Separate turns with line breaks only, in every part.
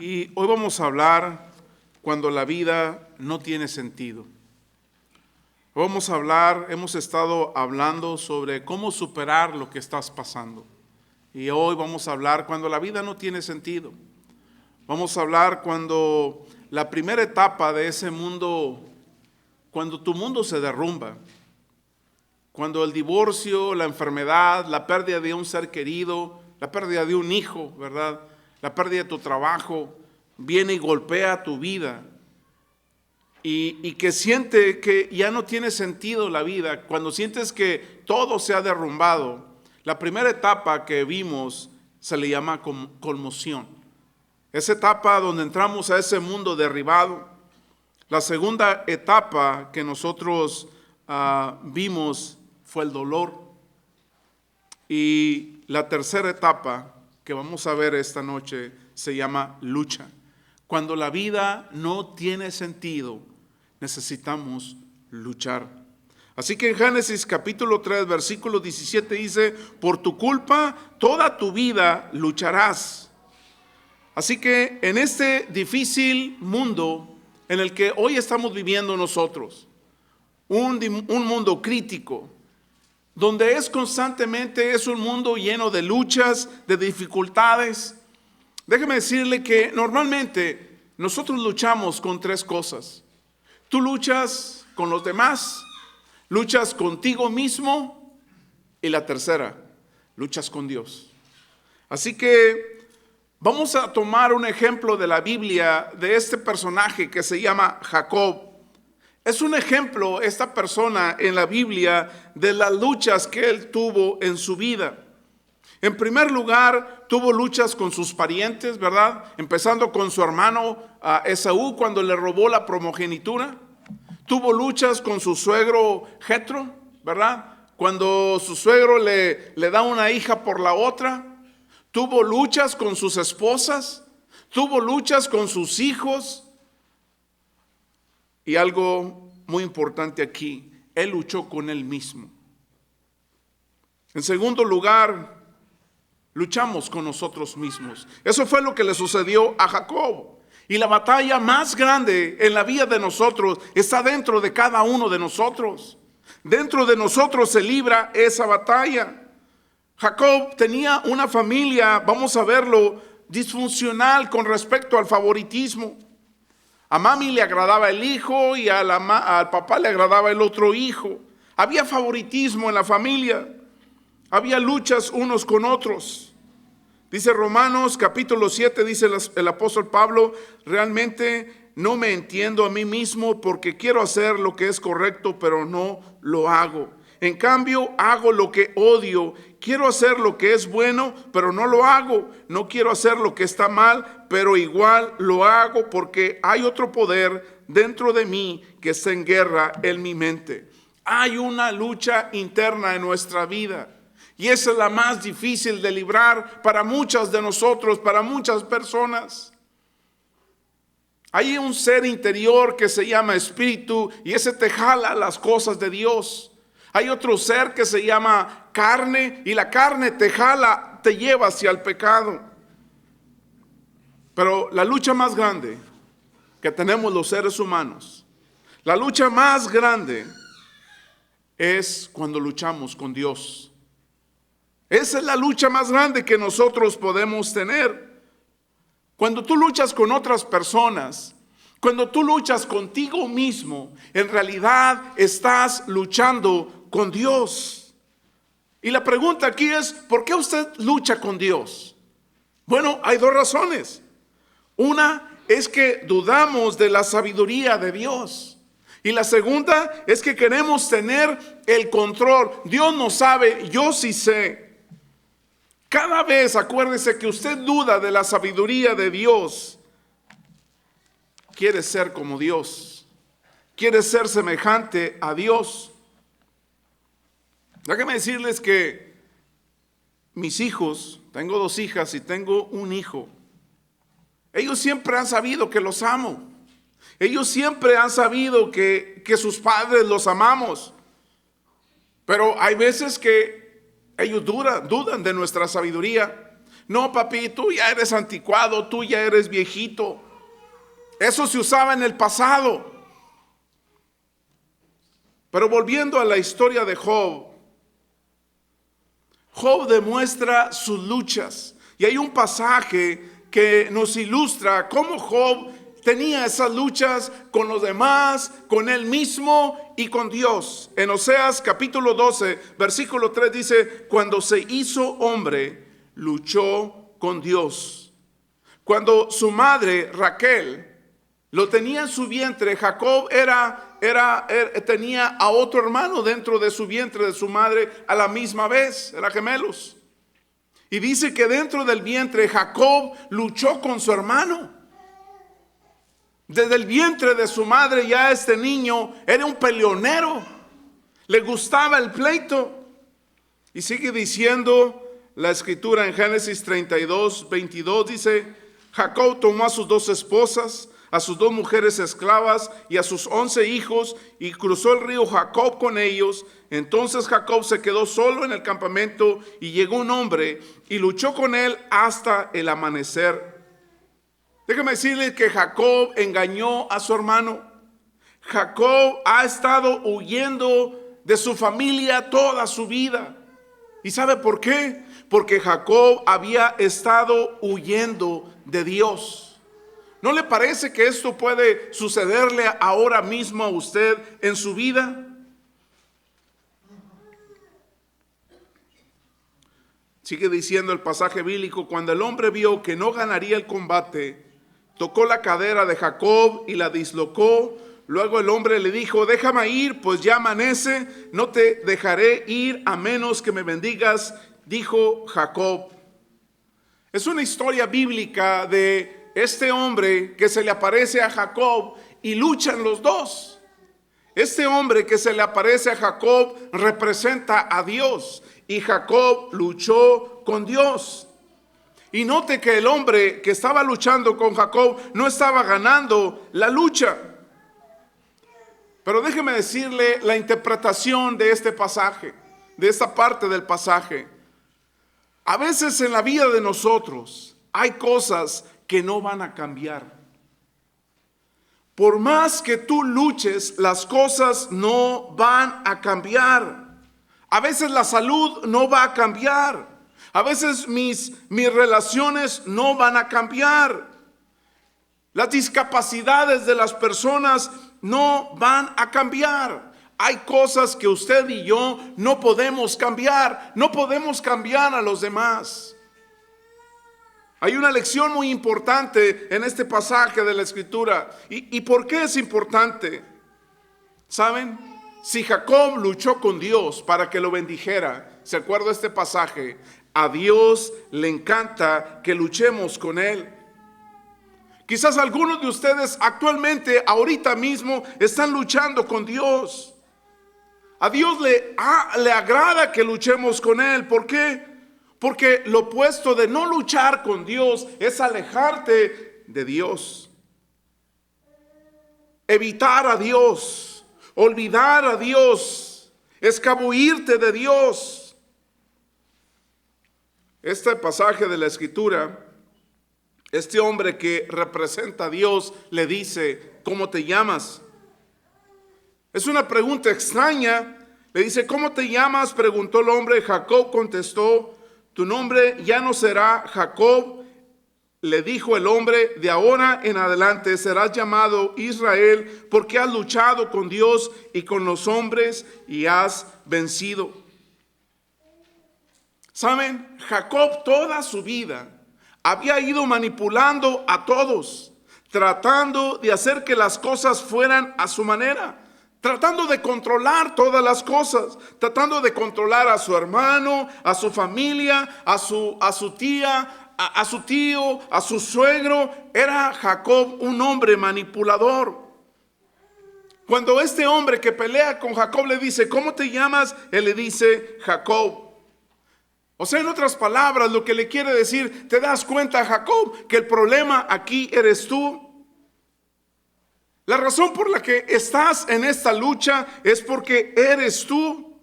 Y hoy vamos a hablar cuando la vida no tiene sentido. Hemos estado hablando sobre cómo superar lo que estás pasando. Y hoy vamos a hablar cuando la vida no tiene sentido. Vamos a hablar cuando la primera etapa de ese mundo, cuando tu mundo se derrumba, cuando el divorcio, la enfermedad, la pérdida de un ser querido, la pérdida de un hijo, ¿verdad? La pérdida de tu trabajo, viene y golpea tu vida. Y que siente que ya no tiene sentido la vida, cuando sientes que todo se ha derrumbado, la primera etapa que vimos se le llama conmoción. Esa etapa donde entramos a ese mundo derribado. La segunda etapa que nosotros vimos fue el dolor. Y la tercera etapa que vamos a ver esta noche se llama lucha. Cuando la vida no tiene sentido, necesitamos luchar. Así que en Génesis capítulo 3, versículo 17 dice, por tu culpa toda tu vida lucharás. Así que en este difícil mundo en el que hoy estamos viviendo nosotros, un mundo crítico, donde es un mundo lleno de luchas, de dificultades. Déjeme decirle que normalmente nosotros luchamos con tres cosas. Tú luchas con los demás, luchas contigo mismo y la tercera, luchas con Dios. Así que vamos a tomar un ejemplo de la Biblia de este personaje que se llama Jacob. Es un ejemplo, esta persona en la Biblia, de las luchas que él tuvo en su vida. En primer lugar, tuvo luchas con sus parientes, ¿verdad? Empezando con su hermano Esaú cuando le robó la primogenitura. Tuvo luchas con su suegro Jetro, ¿verdad? Cuando su suegro le da una hija por la otra. Tuvo luchas con sus esposas. Tuvo luchas con sus hijos. Y algo muy importante aquí, él luchó con él mismo. En segundo lugar, luchamos con nosotros mismos. Eso fue lo que le sucedió a Jacob. Y la batalla más grande en la vida de nosotros está dentro de cada uno de nosotros. Dentro de nosotros se libra esa batalla. Jacob tenía una familia, vamos a verlo, disfuncional con respecto al favoritismo. A mami le agradaba el hijo y al papá le agradaba el otro hijo. Había favoritismo en la familia. Había luchas unos con otros. Dice Romanos capítulo 7, dice el apóstol Pablo, realmente no me entiendo a mí mismo porque quiero hacer lo que es correcto, pero no lo hago. En cambio, hago lo que odio. Quiero hacer lo que es bueno, pero no lo hago. No quiero hacer lo que está mal, pero igual lo hago porque hay otro poder dentro de mí que está en guerra en mi mente. Hay una lucha interna en nuestra vida. Y esa es la más difícil de librar para muchas de nosotros, para muchas personas. Hay un ser interior que se llama espíritu y ese te jala las cosas de Dios. Hay otro ser que se llama carne y la carne te jala, te lleva hacia el pecado. Pero la lucha más grande que tenemos los seres humanos, la lucha más grande es cuando luchamos con Dios. Esa es la lucha más grande que nosotros podemos tener. Cuando tú luchas con otras personas, cuando tú luchas contigo mismo, en realidad estás luchando con Dios. Y la pregunta aquí es, ¿por qué usted lucha con Dios? Bueno, hay dos razones. Una es que dudamos de la sabiduría de Dios. Y la segunda es que queremos tener el control. Dios no sabe, yo sí sé. Cada vez acuérdese que usted duda de la sabiduría de Dios. Quiere ser como Dios. Quiere ser semejante a Dios. Déjenme decirles que mis hijos, tengo 2 hijas y tengo un hijo. Ellos siempre han sabido que los amo. Ellos siempre han sabido que sus padres los amamos. Pero hay veces que ellos dudan de nuestra sabiduría. No, papi, tú ya eres anticuado, tú ya eres viejito. Eso se usaba en el pasado. Pero volviendo a la historia de Job, Job demuestra sus luchas. Y hay un pasaje que nos ilustra cómo Job tenía esas luchas con los demás, con él mismo y con Dios. En Oseas capítulo 12, versículo 3 dice: cuando se hizo hombre, luchó con Dios. Cuando su madre Raquel lo tenía en su vientre, Jacob tenía a otro hermano dentro de su vientre de su madre a la misma vez, eran gemelos. Y dice que dentro del vientre Jacob luchó con su hermano. Desde el vientre de su madre ya este niño era un peleonero, le gustaba el pleito. Y sigue diciendo la escritura en Génesis 32, 22, dice: Jacob tomó a sus 2 esposas, a sus 2 mujeres esclavas y a sus 11 hijos, y cruzó el río Jacob con ellos. Entonces Jacob se quedó solo en el campamento, y llegó un hombre y luchó con él hasta el amanecer. Déjame decirles que Jacob engañó a su hermano. Jacob ha estado huyendo de su familia toda su vida. ¿Y sabe por qué? Porque Jacob había estado huyendo de Dios. ¿No le parece que esto puede sucederle ahora mismo a usted en su vida? Sigue diciendo el pasaje bíblico: cuando el hombre vio que no ganaría el combate, tocó la cadera de Jacob y la dislocó. Luego el hombre le dijo: déjame ir, pues ya amanece, no te dejaré ir a menos que me bendigas, dijo Jacob. Es una historia bíblica de este hombre que se le aparece a Jacob y luchan los dos. Este hombre que se le aparece a Jacob representa a Dios, y Jacob luchó con Dios. Y note que el hombre que estaba luchando con Jacob no estaba ganando la lucha. Pero déjeme decirle la interpretación de este pasaje, de esta parte del pasaje. A veces en la vida de nosotros hay cosas que no van a cambiar. Por más que tú luches, las cosas no van a cambiar. A veces la salud no va a cambiar. A veces mis relaciones no van a cambiar. Las discapacidades de las personas no van a cambiar. Hay cosas que usted y yo no podemos cambiar. No podemos cambiar a los demás. Hay una lección muy importante en este pasaje de la Escritura. ¿Y por qué es importante? ¿Saben? Si Jacob luchó con Dios para que lo bendijera, ¿se acuerda de este pasaje? A Dios le encanta que luchemos con Él. Quizás algunos de ustedes actualmente, ahorita mismo, están luchando con Dios. A Dios le agrada que luchemos con Él. ¿Por qué? Porque lo opuesto de no luchar con Dios es alejarte de Dios. Evitar a Dios, olvidar a Dios, escabullirte de Dios. Este pasaje de la Escritura, este hombre que representa a Dios le dice: ¿cómo te llamas? Es una pregunta extraña. Le dice: ¿cómo te llamas? Preguntó el hombre. Jacob contestó: tu nombre ya no será Jacob. Le dijo el hombre: de ahora en adelante serás llamado Israel, porque has luchado con Dios y con los hombres y has vencido. ¿Saben? Jacob toda su vida había ido manipulando a todos, tratando de hacer que las cosas fueran a su manera, tratando de controlar todas las cosas, tratando de controlar a su hermano, a su familia, a su tía, a su tío, a su suegro. Era Jacob un hombre manipulador. Cuando este hombre que pelea con Jacob le dice: ¿cómo te llamas?, él le dice: Jacob. O sea, en otras palabras, lo que le quiere decir: ¿te das cuenta, Jacob, que el problema aquí eres tú? La razón por la que estás en esta lucha es porque eres tú.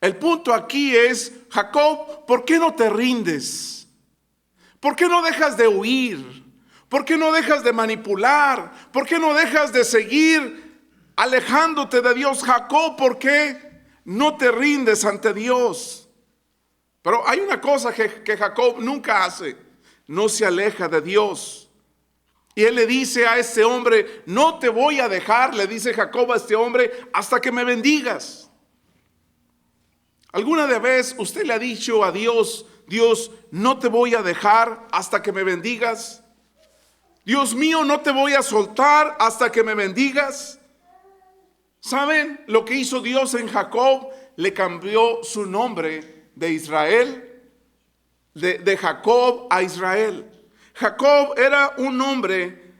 El punto aquí es, Jacob, ¿por qué no te rindes? ¿Por qué no dejas de huir? ¿Por qué no dejas de manipular? ¿Por qué no dejas de seguir alejándote de Dios? Jacob, ¿por qué no te rindes ante Dios? Pero hay una cosa que Jacob nunca hace. No se aleja de Dios. Y él le dice a este hombre, no te voy a dejar, le dice Jacob a este hombre, hasta que me bendigas. ¿Alguna vez usted le ha dicho a Dios, Dios, no te voy a dejar hasta que me bendigas? Dios mío, no te voy a soltar hasta que me bendigas. ¿Saben lo que hizo Dios en Jacob? Le cambió su nombre de Israel, de Jacob a Israel. Jacob era un nombre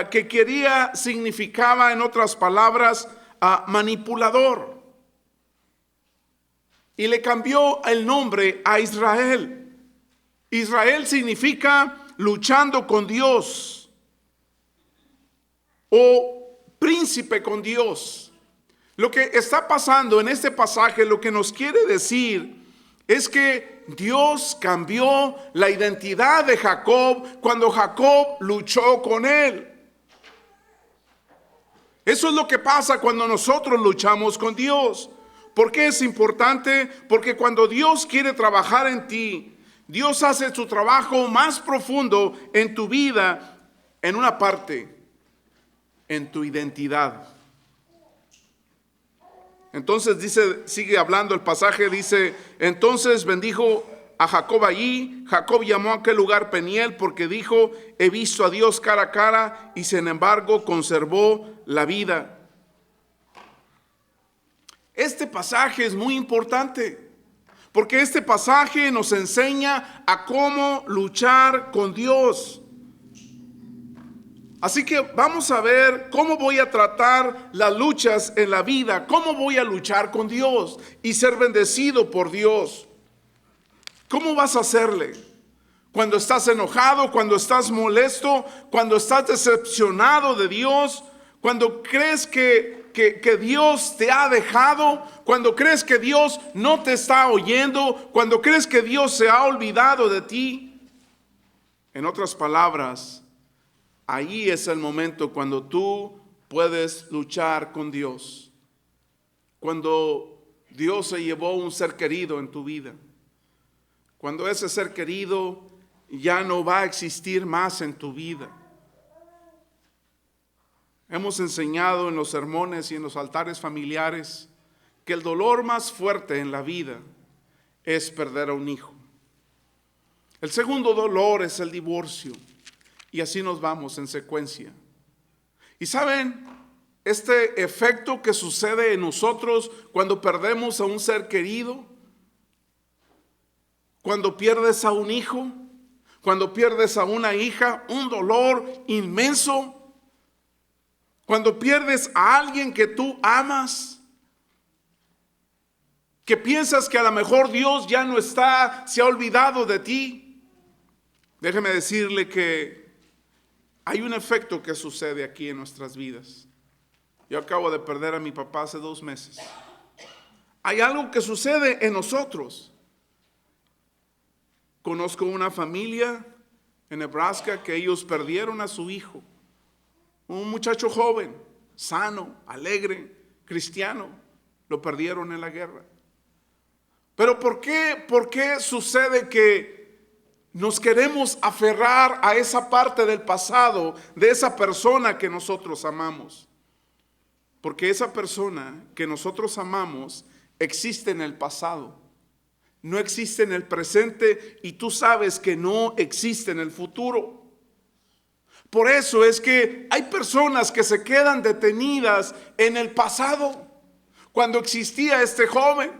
que significaba, en otras palabras, manipulador. Y le cambió el nombre a Israel. Israel significa luchando con Dios o príncipe con Dios. Lo que está pasando en este pasaje, lo que nos quiere decir es que Dios cambió la identidad de Jacob cuando Jacob luchó con él. Eso es lo que pasa cuando nosotros luchamos con Dios. ¿Por qué es importante? Porque cuando Dios quiere trabajar en ti, Dios hace su trabajo más profundo en tu vida, en una parte, en tu identidad. Entonces sigue hablando el pasaje, dice, entonces bendijo a Jacob allí. Jacob llamó a aquel lugar Peniel porque dijo, he visto a Dios cara a cara, y sin embargo conservó la vida. Este pasaje es muy importante porque este pasaje nos enseña a cómo luchar con Dios. Así que vamos a ver cómo voy a tratar las luchas en la vida, cómo voy a luchar con Dios y ser bendecido por Dios. ¿Cómo vas a hacerle? Cuando estás enojado, cuando estás molesto, cuando estás decepcionado de Dios, cuando crees que Dios te ha dejado, cuando crees que Dios no te está oyendo, cuando crees que Dios se ha olvidado de ti. En otras palabras, ahí es el momento cuando tú puedes luchar con Dios. Cuando Dios se llevó un ser querido en tu vida. Cuando ese ser querido ya no va a existir más en tu vida. Hemos enseñado en los sermones y en los altares familiares que el dolor más fuerte en la vida es perder a un hijo. El segundo dolor es el divorcio. Y así nos vamos en secuencia. Y saben, este efecto que sucede en nosotros cuando perdemos a un ser querido, cuando pierdes a un hijo, cuando pierdes a una hija, un dolor inmenso. Cuando pierdes a alguien que tú amas, que piensas que a lo mejor Dios ya no está, se ha olvidado de ti. Déjeme decirle que hay un efecto que sucede aquí en nuestras vidas. Yo acabo de perder a mi papá hace 2 meses. Hay algo que sucede en nosotros. Conozco una familia en Nebraska que ellos perdieron a su hijo. Un muchacho joven, sano, alegre, cristiano, lo perdieron en la guerra. Pero ¿por qué sucede que nos queremos aferrar a esa parte del pasado de esa persona que nosotros amamos? Porque esa persona que nosotros amamos existe en el pasado, no existe en el presente y tú sabes que no existe en el futuro. Por eso es que hay personas que se quedan detenidas en el pasado. Cuando existía este joven,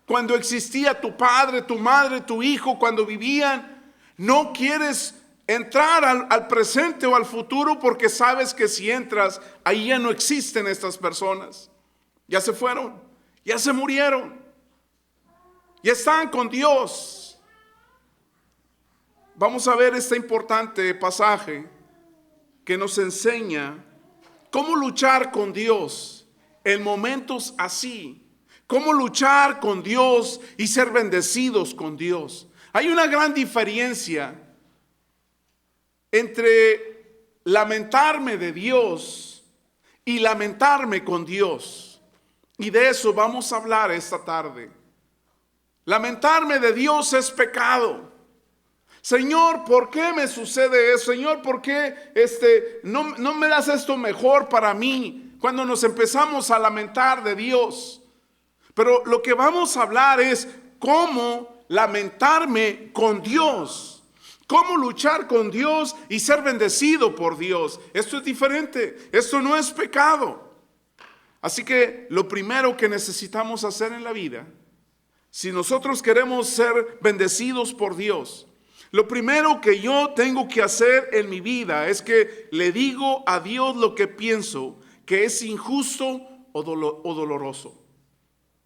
cuando existía tu padre, tu madre, tu hijo, cuando vivían, no quieres entrar al presente o al futuro porque sabes que si entras, ahí ya no existen estas personas. Ya se fueron, ya se murieron, ya están con Dios. Vamos a ver este importante pasaje que nos enseña cómo luchar con Dios en momentos así, ¿Cómo luchar con Dios y ser bendecidos con Dios? Hay una gran diferencia entre lamentarme de Dios y lamentarme con Dios. Y de eso vamos a hablar esta tarde. Lamentarme de Dios es pecado. Señor, ¿por qué me sucede eso? Señor, ¿por qué no me das esto mejor para mí? Cuando nos empezamos a lamentar de Dios. Pero lo que vamos a hablar es cómo lamentarme con Dios. Cómo luchar con Dios y ser bendecido por Dios. Esto es diferente. Esto no es pecado. Así que lo primero que necesitamos hacer en la vida, si nosotros queremos ser bendecidos por Dios, lo primero que yo tengo que hacer en mi vida es que le digo a Dios lo que pienso que es injusto o doloroso.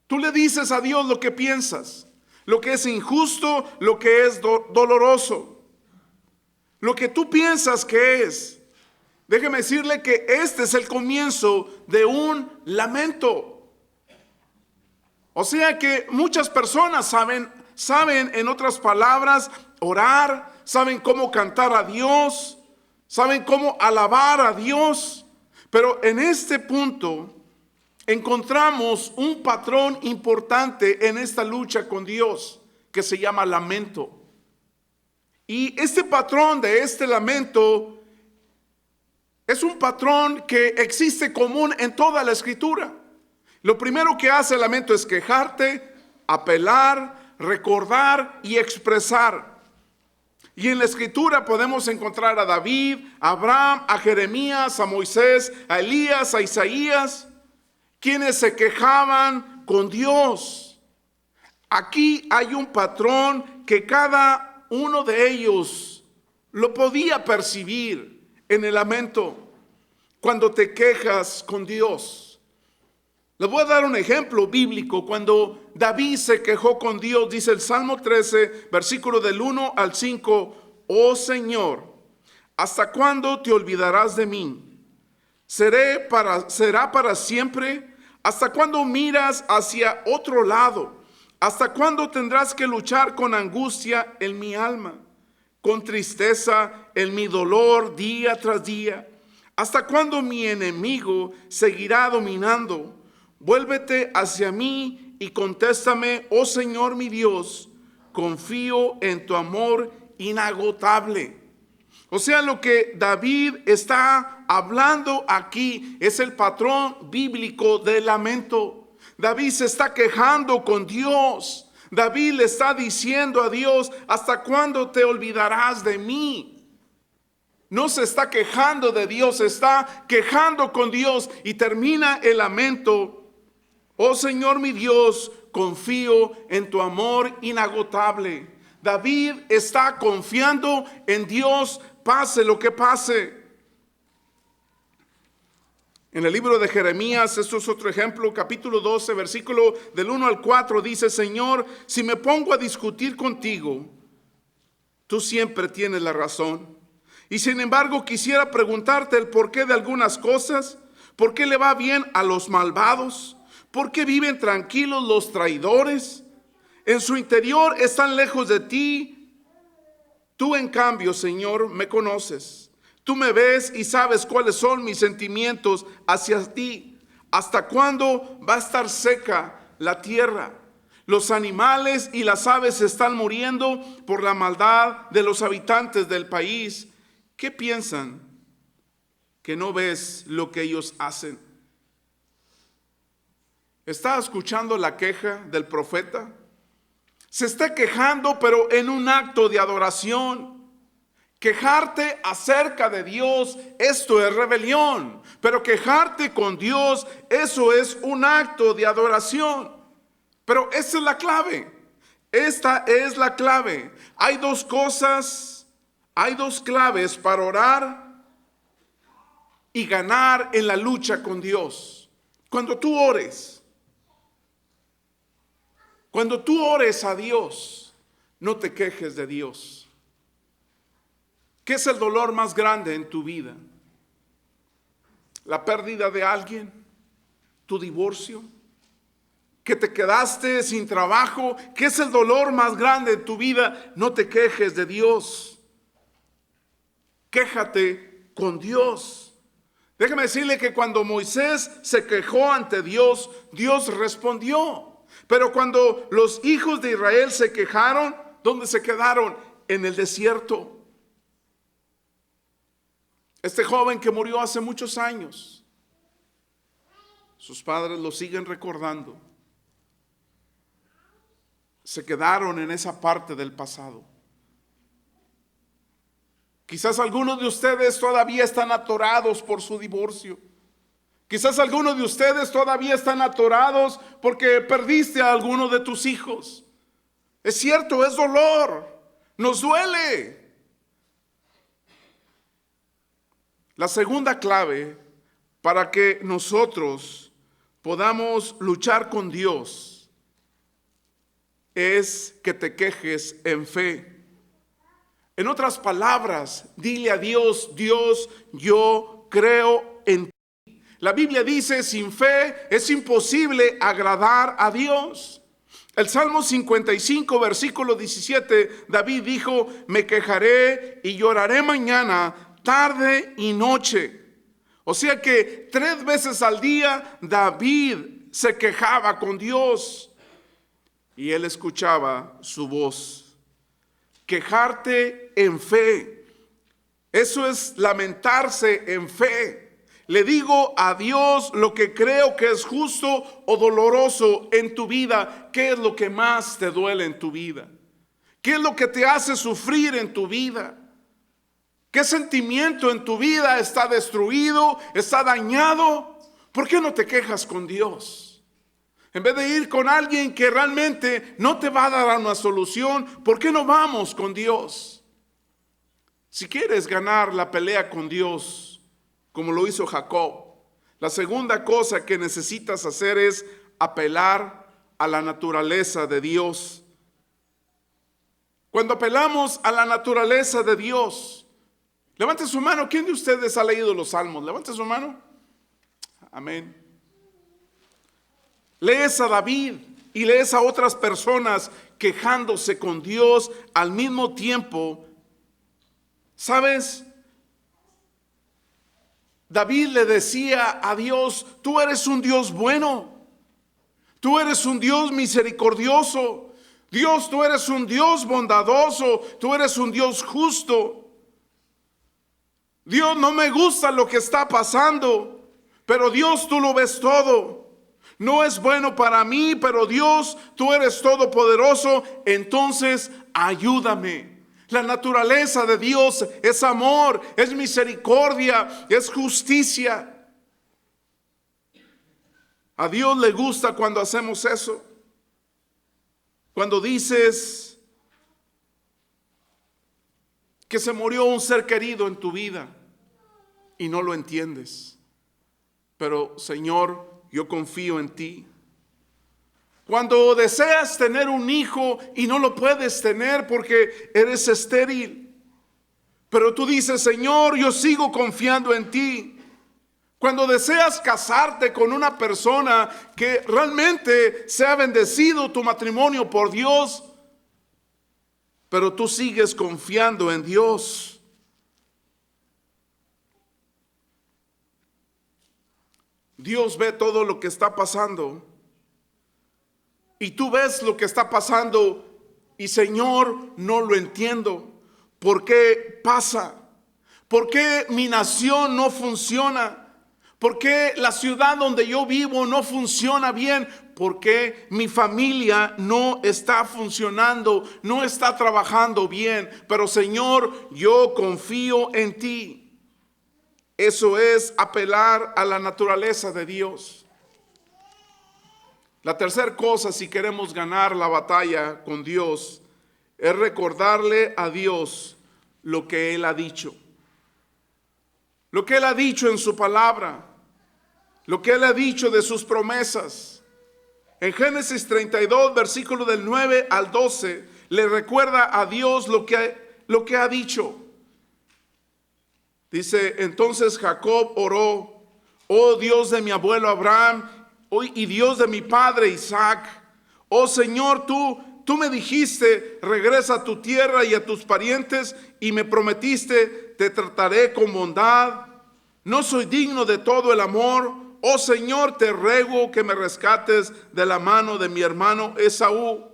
Tú le dices a Dios lo que piensas, lo que es injusto, lo que es doloroso. Lo que tú piensas que es. Déjeme decirle que este es el comienzo de un lamento. O sea que muchas personas saben en otras palabras orar, saben cómo cantar a Dios, saben cómo alabar a Dios. Pero en este punto encontramos un patrón importante en esta lucha con Dios que se llama lamento. Y este patrón de este lamento es un patrón que existe común en toda la Escritura. Lo primero que hace el lamento es quejarte, apelar, recordar y expresar. Y en la Escritura podemos encontrar a David, a Abraham, a Jeremías, a Moisés, a Elías, a Isaías, quienes se quejaban con Dios. Aquí hay un patrón que cada uno de ellos lo podía percibir en el lamento cuando te quejas con Dios. Les voy a dar un ejemplo bíblico. Cuando David se quejó con Dios, dice el Salmo 13, versículo del 1 al 5, oh Señor, ¿hasta cuándo te olvidarás de mí? ¿Será para siempre? ¿Hasta cuándo miras hacia otro lado? ¿Hasta cuándo tendrás que luchar con angustia en mi alma, con tristeza en mi dolor día tras día? ¿Hasta cuándo mi enemigo seguirá dominando? Vuélvete hacia mí y contéstame, oh Señor mi Dios, confío en tu amor inagotable. O sea, lo que David está hablando aquí es el patrón bíblico del lamento. David se está quejando con Dios. David le está diciendo a Dios, ¿hasta cuándo te olvidarás de mí? No se está quejando de Dios, se está quejando con Dios y termina el lamento. Oh Señor mi Dios, confío en tu amor inagotable. David está confiando en Dios, pase lo que pase. En el libro de Jeremías, esto es otro ejemplo, capítulo 12, versículo del 1 al 4, dice, Señor, si me pongo a discutir contigo, tú siempre tienes la razón. Y sin embargo, quisiera preguntarte el porqué de algunas cosas. ¿Por qué le va bien a los malvados? ¿Por qué viven tranquilos los traidores? En su interior están lejos de ti. Tú, en cambio, Señor, me conoces. Tú me ves y sabes cuáles son mis sentimientos hacia ti. ¿Hasta cuándo va a estar seca la tierra? Los animales y las aves están muriendo por la maldad de los habitantes del país. ¿Qué piensan? ¿Que no ves lo que ellos hacen? ¿Está escuchando la queja del profeta? Se está quejando, pero en un acto de adoración. Quejarte acerca de Dios, esto es rebelión. Pero quejarte con Dios, eso es un acto de adoración. Pero esa es la clave. Esta es la clave. Hay dos cosas, hay dos claves para orar y ganar en la lucha con Dios. Cuando tú ores a Dios, no te quejes de Dios. ¿Qué es el dolor más grande en tu vida? ¿La pérdida de alguien? ¿Tu divorcio? que te quedaste sin trabajo, que es el dolor más grande de tu vida, no te quejes de Dios. Quéjate con Dios. Déjame decirle que cuando Moisés se quejó ante Dios, Dios respondió. Pero cuando los hijos de Israel se quejaron, ¿dónde se quedaron? En el desierto. Este joven que murió hace muchos años, sus padres lo siguen recordando. Se quedaron en esa parte del pasado. Quizás algunos de ustedes todavía están atorados por su divorcio. Quizás algunos de ustedes todavía están atorados porque perdiste a alguno de tus hijos. Es cierto, es dolor, nos duele. La segunda clave para que nosotros podamos luchar con Dios es que te quejes en fe. En otras palabras, dile a Dios: Dios, yo creo en ti. La Biblia dice: sin fe es imposible agradar a Dios. El Salmo 55, versículo 17, David dijo: me quejaré y lloraré mañana, tarde y noche. O sea que 3 veces al día David se quejaba con Dios y él escuchaba su voz. Quejarte en fe, eso es lamentarse en fe. Le digo a Dios lo que creo que es justo o doloroso en tu vida. ¿Qué es lo que más te duele en tu vida? ¿Qué es lo que te hace sufrir en tu vida? ¿Qué sentimiento en tu vida está destruido, está dañado? ¿Por qué no te quejas con Dios? En vez de ir con alguien que realmente no te va a dar una solución, ¿por qué no vamos con Dios? Si quieres ganar la pelea con Dios, como lo hizo Jacob, la segunda cosa que necesitas hacer es apelar a la naturaleza de Dios. Cuando apelamos a la naturaleza de Dios, levante su mano. ¿Quién de ustedes ha leído los Salmos? Levante su mano. Amén. Lees a David y lees a otras personas quejándose con Dios al mismo tiempo. ¿Sabes? David le decía a Dios: tú eres un Dios bueno, tú eres un Dios misericordioso, Dios, tú eres un Dios bondadoso, tú eres un Dios justo. Dios, no me gusta lo que está pasando, pero Dios, tú lo ves todo. No es bueno para mí, pero Dios, tú eres todopoderoso, entonces ayúdame. La naturaleza de Dios es amor, es misericordia, es justicia. A Dios le gusta cuando hacemos eso. Cuando dices que se murió un ser querido en tu vida y no lo entiendes. Pero Señor, yo confío en ti. Cuando deseas tener un hijo y no lo puedes tener porque eres estéril, pero tú dices: Señor, yo sigo confiando en ti. Cuando deseas casarte con una persona que realmente sea bendecido tu matrimonio por Dios, pero tú sigues confiando en Dios. Dios ve todo lo que está pasando y tú ves lo que está pasando y: Señor, no lo entiendo. ¿Por qué pasa? ¿Por qué mi nación no funciona? ¿Por qué la ciudad donde yo vivo no funciona bien? ¿Por qué mi familia no está funcionando, no está trabajando bien? Pero Señor, yo confío en ti. Eso es apelar a la naturaleza de Dios. La tercera cosa, si queremos ganar la batalla con Dios, es recordarle a Dios lo que Él ha dicho. Lo que Él ha dicho en su palabra. Lo que Él ha dicho de sus promesas. En Génesis 32, versículo del 9 al 12, le recuerda a Dios lo que ha dicho. Dice: entonces Jacob oró: oh Dios de mi abuelo Abraham, y Dios de mi padre Isaac. Oh Señor, tú me dijiste, regresa a tu tierra y a tus parientes, y me prometiste, te trataré con bondad. No soy digno de todo el amor. Oh Señor, te ruego que me rescates de la mano de mi hermano Esaú.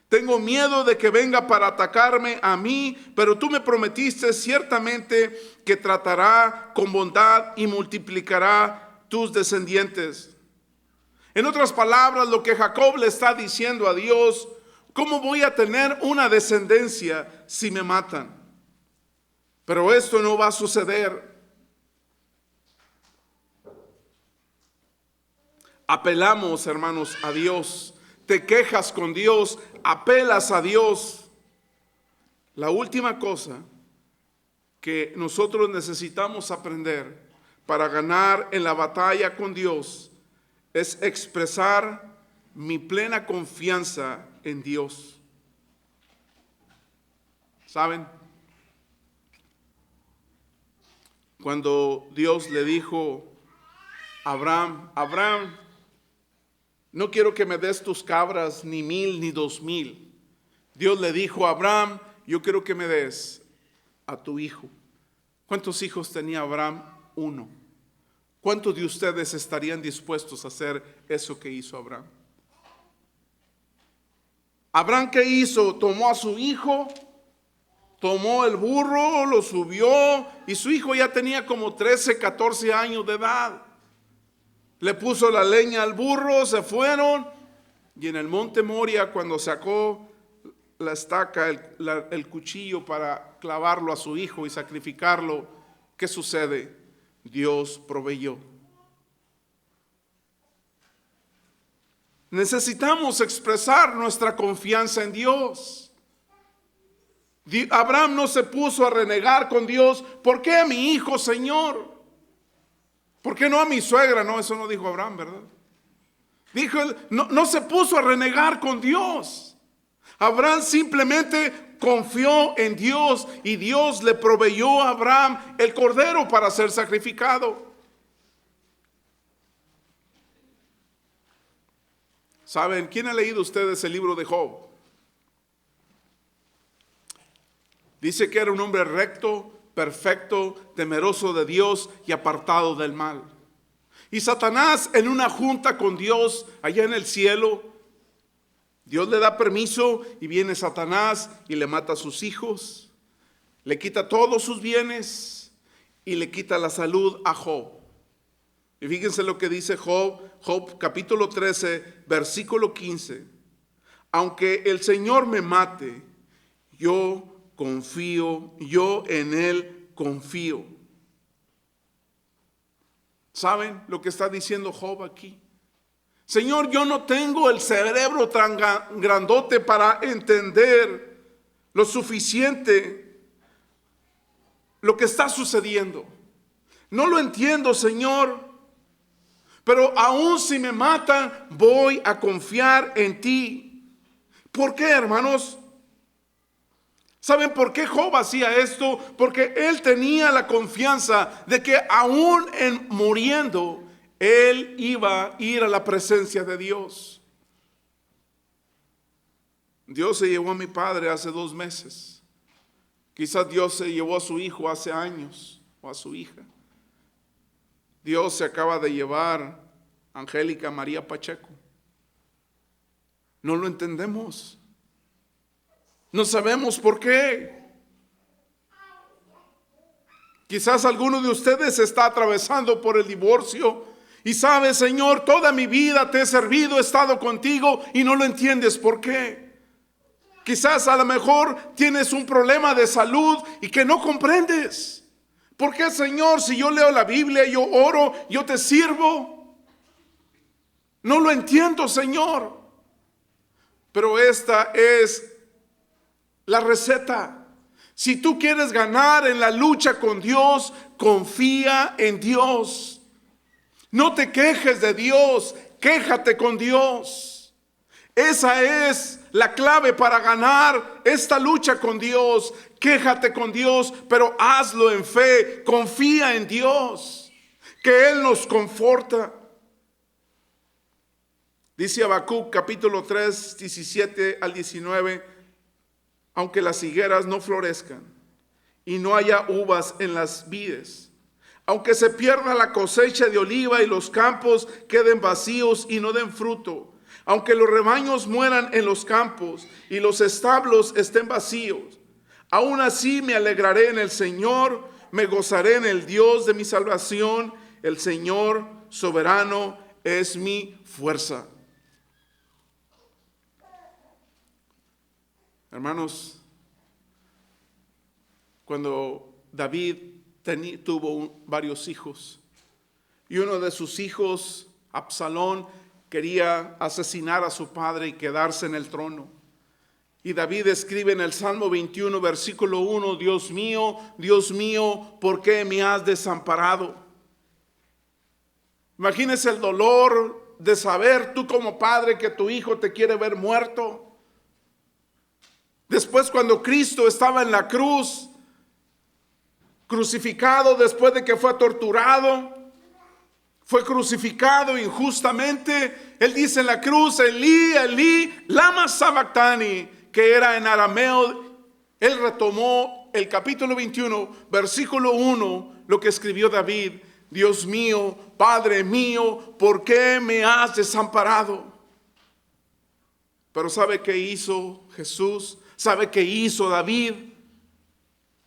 Tengo miedo de que venga para atacarme a mí, pero tú me prometiste ciertamente que tratará con bondad y multiplicará tus descendientes. En otras palabras, lo que Jacob le está diciendo a Dios: ¿cómo voy a tener una descendencia si me matan? Pero esto no va a suceder. Apelamos, hermanos, a Dios. Te quejas con Dios, apelas a Dios. La última cosa que nosotros necesitamos aprender para ganar en la batalla con Dios es expresar mi plena confianza en Dios. ¿Saben? Cuando Dios le dijo a Abraham: Abraham, no quiero que me des tus cabras, ni 1000 ni 2000. Dios le dijo a Abraham: yo quiero que me des a tu hijo. ¿Cuántos hijos tenía Abraham? 1. ¿Cuántos de ustedes estarían dispuestos a hacer eso que hizo Abraham? Abraham, ¿qué hizo? Tomó a su hijo, tomó el burro, lo subió, y su hijo ya tenía como 13, 14 años de edad. Le puso la leña al burro, se fueron, y en el monte Moria, cuando sacó la estaca, el cuchillo para clavarlo a su hijo y sacrificarlo, ¿qué sucede? Dios proveyó. Necesitamos expresar nuestra confianza en Dios. Abraham no se puso a renegar con Dios: ¿por qué a mi hijo, Señor? ¿Por qué no a mi suegra? No, eso no dijo Abraham, ¿verdad? Dijo, no se puso a renegar con Dios. Abraham simplemente confió en Dios, y Dios le proveyó a Abraham el cordero para ser sacrificado. ¿Saben? ¿Quién ha leído ustedes el libro de Job? Dice que era un hombre recto, perfecto, temeroso de Dios y apartado del mal. Y Satanás, en una junta con Dios allá en el cielo, Dios le da permiso y viene Satanás y le mata a sus hijos, le quita todos sus bienes y le quita la salud a Job. Y fíjense lo que dice Job, Job capítulo 13, versículo 15. Aunque el Señor me mate, yo confío, yo en Él confío. ¿Saben lo que está diciendo Job aquí? Señor, yo no tengo el cerebro tan grandote para entender lo suficiente lo que está sucediendo. No lo entiendo, Señor, pero aún si me matan, voy a confiar en ti. ¿Por qué, hermanos? ¿Saben por qué Job hacía esto? Porque él tenía la confianza de que aún en muriendo, él iba a ir a la presencia de Dios. Dios se llevó a mi padre hace 2 meses. Quizás Dios se llevó a su hijo hace años, o a su hija. Dios se acaba de llevar a Angélica María Pacheco. No lo entendemos. No sabemos por qué. Quizás alguno de ustedes está atravesando por el divorcio y sabe: Señor, toda mi vida te he servido, he estado contigo, y no lo entiendes por qué. Quizás a lo mejor tienes un problema de salud y que no comprendes. ¿Por qué, Señor, si yo leo la Biblia, yo oro, yo te sirvo? No lo entiendo, Señor. Pero esta es la receta. Si tú quieres ganar en la lucha con Dios, confía en Dios. No te quejes de Dios, quéjate con Dios. Esa es la clave para ganar esta lucha con Dios. Quéjate con Dios, pero hazlo en fe. Confía en Dios, que Él nos conforta. Dice Habacuc capítulo 3, 17 al 19, aunque las higueras no florezcan y no haya uvas en las vides, aunque se pierda la cosecha de oliva y los campos queden vacíos y no den fruto, aunque los rebaños mueran en los campos y los establos estén vacíos, aún así me alegraré en el Señor, me gozaré en el Dios de mi salvación. El Señor soberano es mi fuerza. Hermanos, cuando David tuvo varios hijos y uno de sus hijos, Absalón, quería asesinar a su padre y quedarse en el trono. Y David escribe en el Salmo 21, versículo 1, Dios mío, ¿por qué me has desamparado? Imagínese el dolor de saber tú como padre que tu hijo te quiere ver muerto. Después, cuando Cristo estaba en la cruz, crucificado, después de que fue torturado, fue crucificado injustamente, él dice en la cruz, Elí, Elí, lama sabactani, que era en arameo. Él retomó el capítulo 21, versículo 1, lo que escribió David: Dios mío, Padre mío, ¿por qué me has desamparado? Pero ¿sabe qué hizo Jesús? ¿Sabe qué hizo David?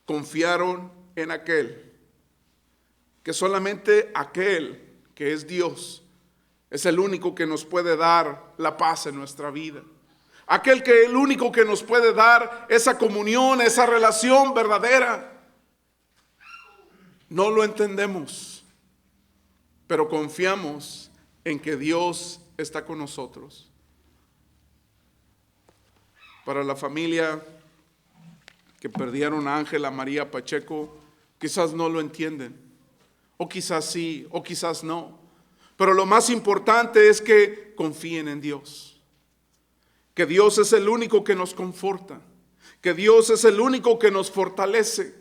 Confiaron en aquel, que solamente aquel que es Dios es el único que nos puede dar la paz en nuestra vida. Aquel que es el único que nos puede dar esa comunión, esa relación verdadera. No lo entendemos, pero confiamos en que Dios está con nosotros. Para la familia que perdieron a Ángela María Pacheco, quizás no lo entienden, o quizás sí, o quizás no. Pero lo más importante es que confíen en Dios, que Dios es el único que nos conforta, que Dios es el único que nos fortalece,